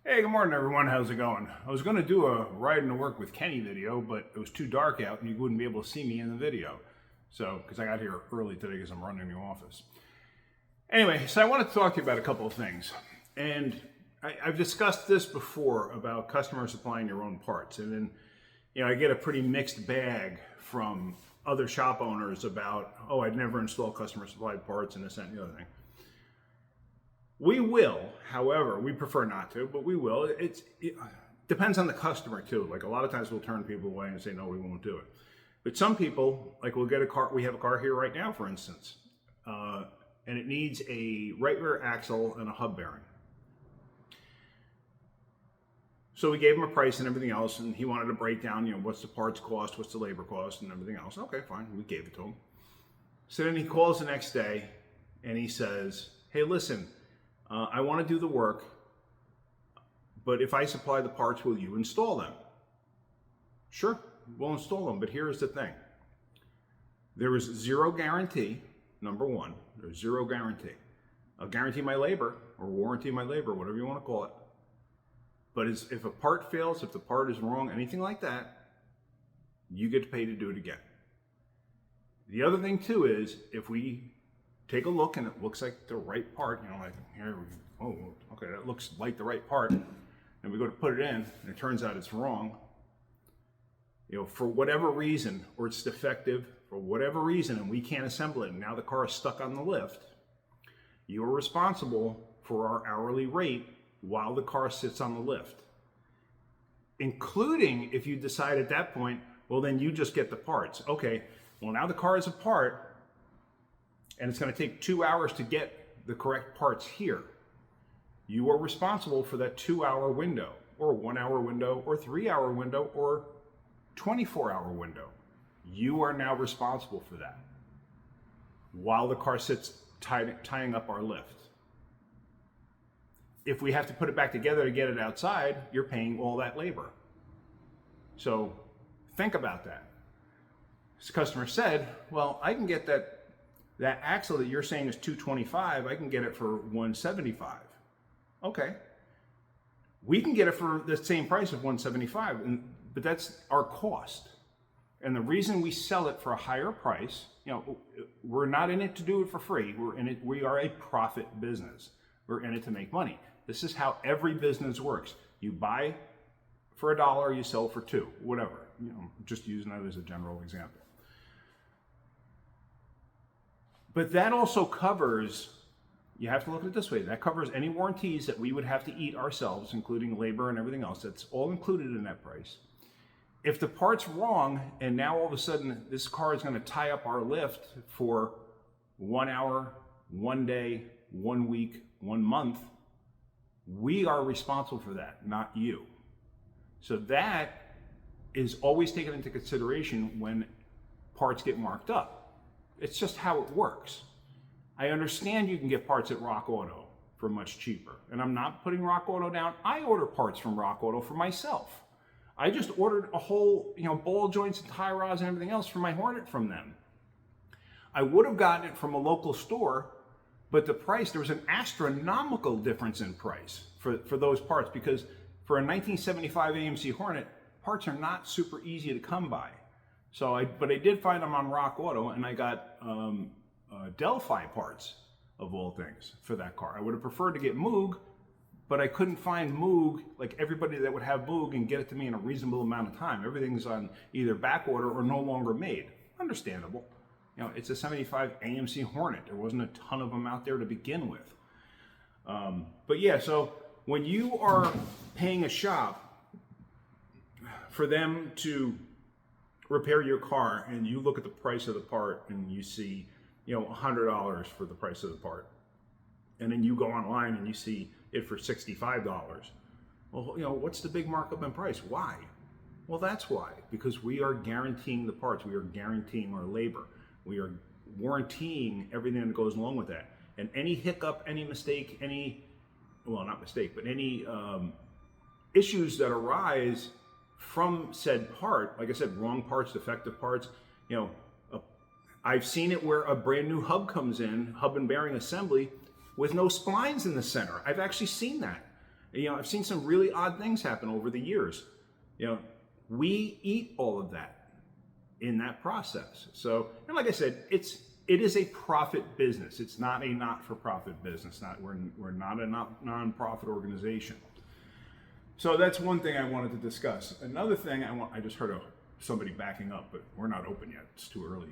Hey, good morning everyone. How's it going? I was going to do a riding to work with Kenny video, but it was too dark out and you wouldn't be able to see me in the video. So, because I got here early today because I'm running the office. Anyway, so I wanted to talk to you about a couple of things. And I've discussed this before about customers supplying their own parts. And then, I get a pretty mixed bag from other shop owners about, oh, I'd never install customer supplied parts and this, that, and the other thing. We will, however, we prefer not to, but we will. It depends on the customer too. Like a lot of times we'll turn people away and say, no, we won't do it. But some people, like we'll get a car, we have a car here right now, for instance, and it needs a right rear axle and a hub bearing. So we gave him a price and everything else, and he wanted to break down, what's the parts cost, what's the labor cost, and everything else. Okay, fine, we gave it to him. So then he calls the next day, and he says, hey, listen, I want to do the work, but if I supply the parts, will you install them? Sure, we'll install them, but here's the thing. There is zero guarantee, number one. There's zero guarantee. I'll guarantee my labor, or warranty my labor, whatever you want to call it. But if a part fails, if the part is wrong, anything like that, you get to pay to do it again. The other thing too is, if we take a look and it looks like the right part, like here, oh, okay, that looks like the right part, and we go to put it in, and it turns out it's wrong, for whatever reason, or it's defective, for whatever reason, and we can't assemble it, and now the car is stuck on the lift, you are responsible for our hourly rate while the car sits on the lift. Including if you decide at that point, well, then you just get the parts. Okay, well, now the car is apart, and it's going to take 2 hours to get the correct parts here. You are responsible for that 2-hour window, or 1 hour window, or 3 hour window, or 24-hour window. You are now responsible for that while the car sits tying up our lift. If we have to put it back together to get it outside, you're paying all that labor. So think about that. This customer said, well, I can get that axle that you're saying is $225, I can get it for $175. Okay. We can get it for the same price of $175, but that's our cost. And the reason we sell it for a higher price, we're not in it to do it for free. We are a profit business. We're in it to make money. This is how every business works. You buy for $1, you sell for $2, whatever. Just using that as a general example. But that also covers, you have to look at it this way, that covers any warranties that we would have to eat ourselves, including labor and everything else. That's all included in that price. If the part's wrong, and now all of a sudden this car is going to tie up our lift for 1 hour, 1 day, 1 week, 1 month, we are responsible for that, not you. So that is always taken into consideration when parts get marked up. It's just how it works. I understand you can get parts at Rock Auto for much cheaper, and I'm not putting Rock Auto down. I order parts from Rock Auto for myself. I just ordered a whole, ball joints and tie rods and everything else for my Hornet from them. I would have gotten it from a local store, but the price, there was an astronomical difference in price for those parts, because for a 1975 AMC Hornet, parts are not super easy to come by. But I did find them on Rock Auto, and I got Delphi parts, of all things, for that car. I would have preferred to get Moog, but I couldn't find Moog, like everybody that would have Moog, and get it to me in a reasonable amount of time. Everything's on either back order or no longer made. Understandable. It's a 75 AMC Hornet. There wasn't a ton of them out there to begin with. But yeah, so when you are paying a shop for them to repair your car, and you look at the price of the part and you see, $100 for the price of the part, and then you go online and you see it for $65. Well, what's the big markup in price? Why? Well, that's why, because we are guaranteeing the parts. We are guaranteeing our labor. We are warrantying everything that goes along with that. And any hiccup, any mistake, any issues that arise from said part, like I said, wrong parts, defective parts, I've seen it where a brand new hub comes in, hub and bearing assembly, with no splines in the center. I've actually seen that. You know, I've seen some really odd things happen over the years. You know, we eat all of that in that process. So, and like I said, it is a profit business. It's not a not-for-profit business. We're not a non-profit organization. So that's one thing I wanted to discuss. Another thing I just heard somebody backing up, but we're not open yet. It's too early.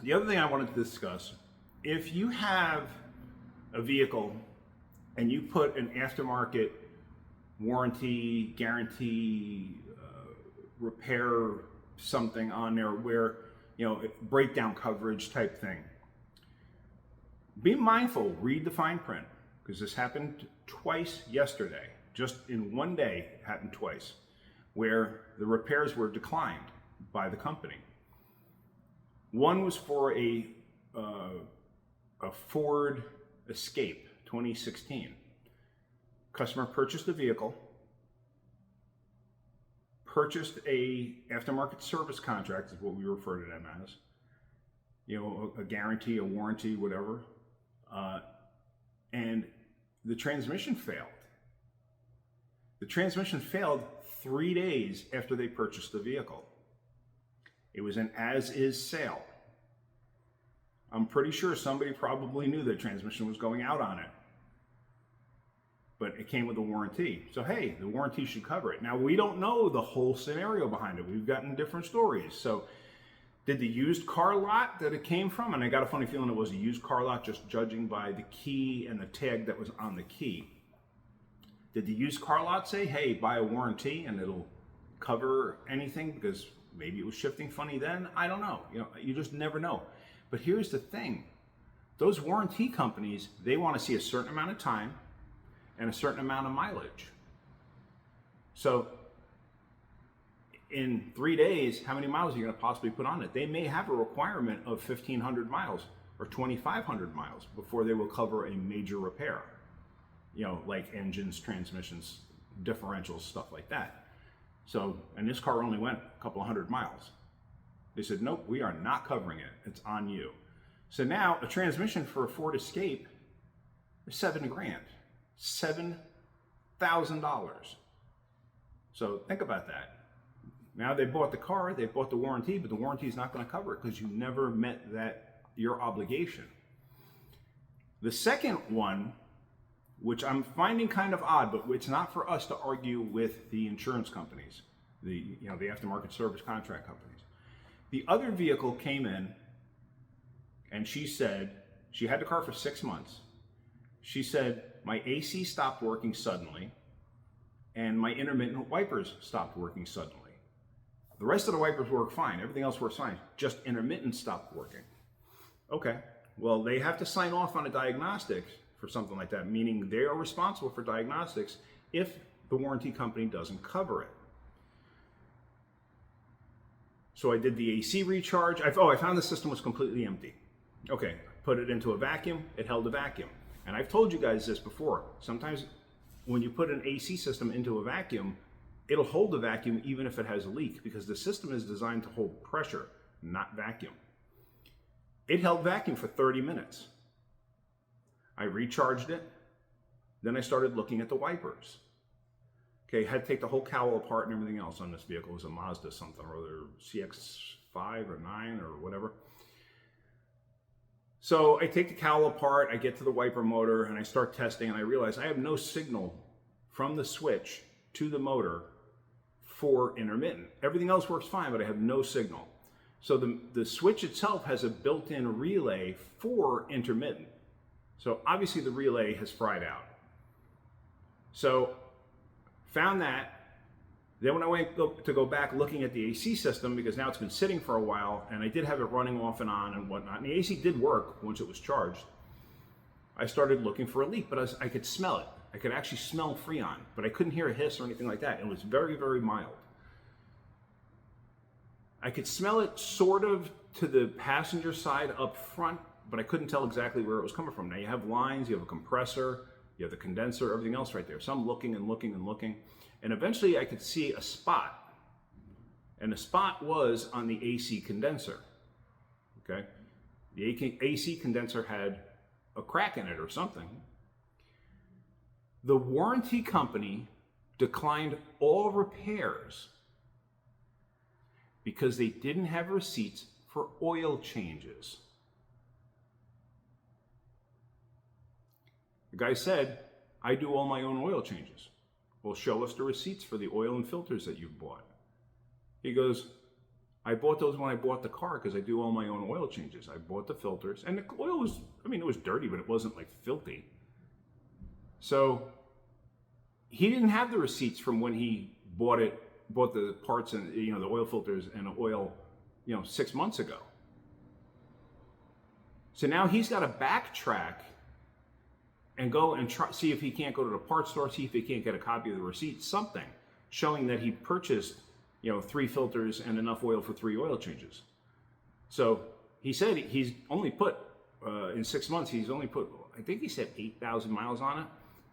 The other thing I wanted to discuss, if you have a vehicle and you put an aftermarket warranty, guarantee, repair something on there where, you know, breakdown coverage type thing, be mindful, read the fine print, because this happened twice yesterday. Just in one day, it happened twice, where the repairs were declined by the company. One was for a Ford Escape 2016. Customer purchased the vehicle, purchased a aftermarket service contract, is what we refer to them as. You know, a guarantee, a warranty, whatever. And the transmission failed. The transmission failed 3 days after they purchased the vehicle. It was an as-is sale. I'm pretty sure somebody probably knew the transmission was going out on it, but it came with a warranty. So hey, the warranty should cover it. Now, we don't know the whole scenario behind it. We've gotten different stories. So did the used car lot that it came from, and I got a funny feeling it was a used car lot just judging by the key and the tag that was on the key. Did the used car lot say, hey, buy a warranty and it'll cover anything because maybe it was shifting funny then? I don't know. You know, you just never know. But here's the thing. Those warranty companies, they want to see a certain amount of time and a certain amount of mileage. So in 3 days, how many miles are you going to possibly put on it? They may have a requirement of 1,500 miles or 2,500 miles before they will cover a major repair. You know, like engines, transmissions, differentials, stuff like that. So, and this car only went a couple of 100 miles. They said, nope, we are not covering it. It's on you. So now a transmission for a Ford Escape is $7,000, $7,000. So think about that. Now they bought the car, they bought the warranty, but the warranty is not going to cover it because you never met your obligation. The second one, which I'm finding kind of odd, but it's not for us to argue with the insurance companies, the aftermarket service contract companies. The other vehicle came in and she said, she had the car for 6 months. She said, my AC stopped working suddenly and my intermittent wipers stopped working suddenly. The rest of the wipers work fine. Everything else works fine. Just intermittent stopped working. Okay, well, they have to sign off on a diagnostic for something like that, meaning they are responsible for diagnostics if the warranty company doesn't cover it. So I did the AC recharge. I found the system was completely empty. Okay, put it into a vacuum, it held a vacuum. And I've told you guys this before. Sometimes when you put an AC system into a vacuum, it'll hold the vacuum even if it has a leak because the system is designed to hold pressure, not vacuum. It held vacuum for 30 minutes. I recharged it. Then I started looking at the wipers. Okay, had to take the whole cowl apart and everything else on this vehicle. It was a Mazda something or other, CX-5 or 9 or whatever. So I take the cowl apart, I get to the wiper motor, and I start testing, and I realize I have no signal from the switch to the motor for intermittent. Everything else works fine, but I have no signal. So the switch itself has a built-in relay for intermittent. So obviously the relay has fried out. So found that. Then when I went to go back looking at the AC system, because now it's been sitting for a while, and I did have it running off and on and whatnot, and the AC did work once it was charged, I started looking for a leak, but I could smell it. I could actually smell Freon, but I couldn't hear a hiss or anything like that. It was very, very mild. I could smell it sort of to the passenger side up front, but I couldn't tell exactly where it was coming from. Now you have lines, you have a compressor, you have the condenser, everything else right there. So I'm looking and looking and looking. And eventually I could see a spot. And the spot was on the AC condenser. Okay? The AC condenser had a crack in it or something. The warranty company declined all repairs because they didn't have receipts for oil changes. The guy said, I do all my own oil changes. Well, show us the receipts for the oil and filters that you've bought. He goes, I bought those when I bought the car because I do all my own oil changes. I bought the filters, and the oil was, I mean, it was dirty, but it wasn't like filthy. So he didn't have the receipts from when he bought the parts and, the oil filters and the oil, 6 months ago. So now he's got to backtrack and go and see if he can't go to the parts store, see if he can't get a copy of the receipt, something showing that he purchased, 3 filters and enough oil for 3 oil changes. So he said he's only put, in 6 months, he's only put, I think he said 8,000 miles on it,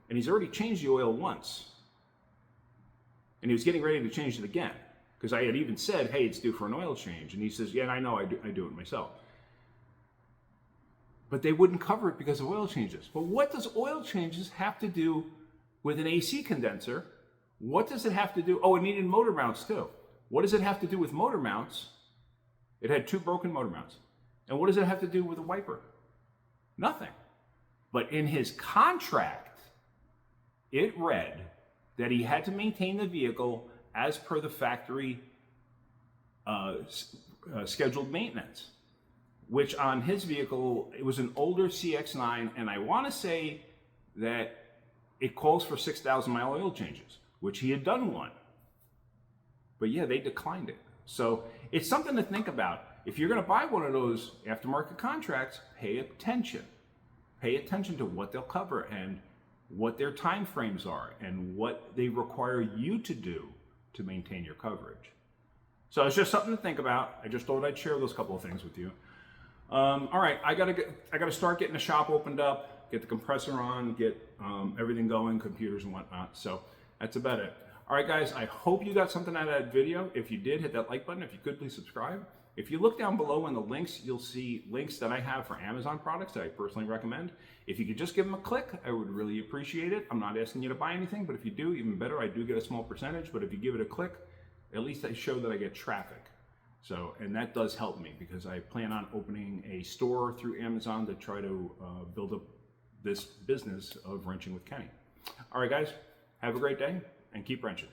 and he's already changed the oil once. And he was getting ready to change it again, because I had even said, hey, it's due for an oil change. And he says, yeah, I know, I do it myself. But they wouldn't cover it because of oil changes. But what does oil changes have to do with an AC condenser? What does it have to do? Oh, it needed motor mounts too. What does it have to do with motor mounts? It had 2 broken motor mounts. And what does it have to do with a wiper? Nothing. But in his contract, it read that he had to maintain the vehicle as per the factory scheduled maintenance, which on his vehicle, it was an older CX-9, and I want to say that it calls for 6,000 mile oil changes, which he had done one. But yeah, they declined it. So it's something to think about. If you're going to buy one of those aftermarket contracts, pay attention. Pay attention to what they'll cover and what their time frames are and what they require you to do to maintain your coverage. So it's just something to think about. I just thought I'd share those couple of things with you. All right, I gotta start getting the shop opened up, get the compressor on, get everything going, computers and whatnot. So that's about it. All right, guys, I hope you got something out of that video. If you did, hit that like button. If you could, please subscribe. If you look down below in the links, you'll see links that I have for Amazon products that I personally recommend. If you could just give them a click, I would really appreciate it. I'm not asking you to buy anything, but if you do, even better. I do get a small percentage, but if you give it a click, at least I show that I get traffic. So, and that does help me because I plan on opening a store through Amazon to try to build up this business of wrenching with Kenny. All right, guys, have a great day and keep wrenching.